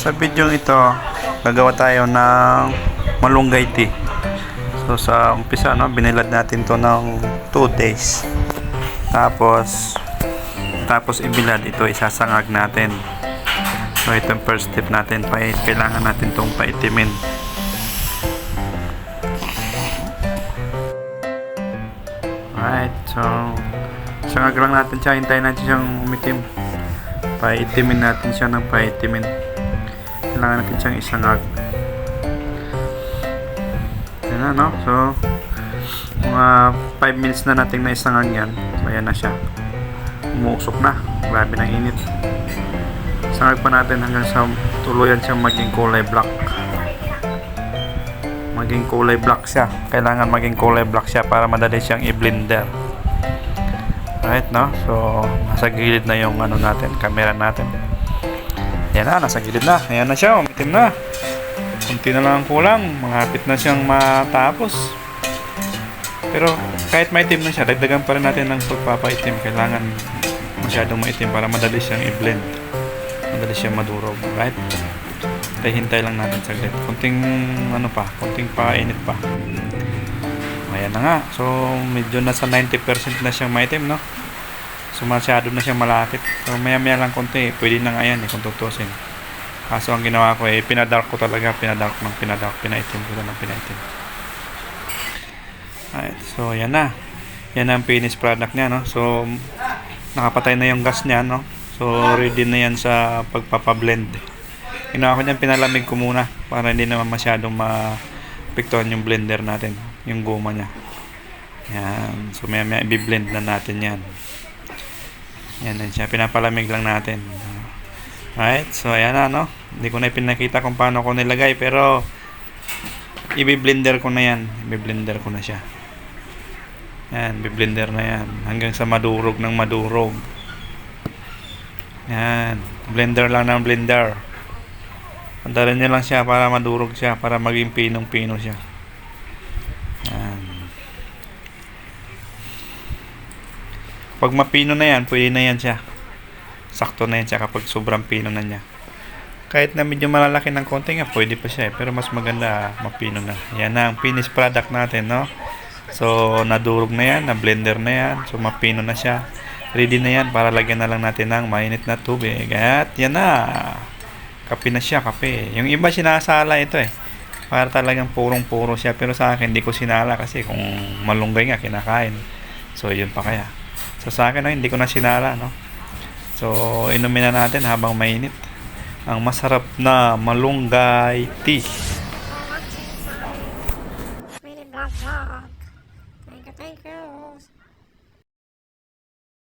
Sa video ito, gagawa tayo ng malunggay tea. So sa umpisa, no, binilad natin to ng 2 days. Tapos ibilad ito, isasangag natin. So ito yung first step natin, kailangan natin tong paitimin. Alright, so sangag lang natin siya, hintayin natin siyang umitim. Paitimin natin siya ng paitimin. Kailangan natin siyang isangag. Yan na, no? So mga 5 minutes na natin na isangag yan. So ayan na siya, umuusok na, grabe ng init. Sangag pa natin hanggang sa tuluyan siyang maging kulay black. Maging kulay black siya. Kailangan maging kulay black siya para madali siyang i-blender. Right, no? So nasa gilid na yung ano natin, camera natin. Ayan na, nasa gilid na. Ayan na siya, umitim na. Kunti na lang ang kulang, malapit na siyang matapos. Pero kahit maitim na siya, dagdagan pa rin natin ng pagpapaitim. Kailangan masyadong maitim para madali siyang i-blend, madali siyang madurog. Right? Hintay lang natin saglit. Kunting ano pa, kunting painit pa. Ayan na nga. So medyo nasa 90% na siyang maitim, no? So masyado na siyang malapit. So maya lang konti, pwede na nga yan kung tutusin. Kaso ang ginawa ko pinadark ko talaga, pinaitim ko ng pinaitim. Alright, so yan na. Yan ang finished product niya, no? So nakapatay na yung gas niya, no? So ready na yan sa pagpapablend. Ginawa ko niyan, pinalamig ko muna para hindi naman masyadong maapektuhan yung blender natin, yung goma niya. Yan. So maya i-blend na natin yan. Yan din siya, pinapalamig lang natin. Alright, so ayan na, no? Hindi ko na pinakita kung paano ko nilagay, pero i-blender ko na yan. I-blender ko na siya. Yan, i-blender na yan hanggang sa madurog ng madurog. Yan, blender lang ng blender. Andarin nyo lang siya para madurog siya, para maging pinong-pino siya. Yan. Pag mapino na yan, pwede na yan siya. Sakto na yan siya kapag sobrang pino na niya. Kahit na medyo malalaki ng konti nga, pwede pa siya pero mas maganda mapino na. Yan na ang finished product natin, no? So nadurog na yan, na blender na yan, so mapino na siya. Ready na yan para lagyan na lang natin ng mainit na tubig. At yan na, kape na siya, kape. Yung iba sinasala ito para talagang purong-puro siya, pero sa akin hindi ko sinala kasi kung malunggay nga kinakain. So yun pa kaya. So sa akin hindi ko na sinala, no? So inumin na natin habang mainit ang masarap na malunggay tea. Really black dog. Thank you.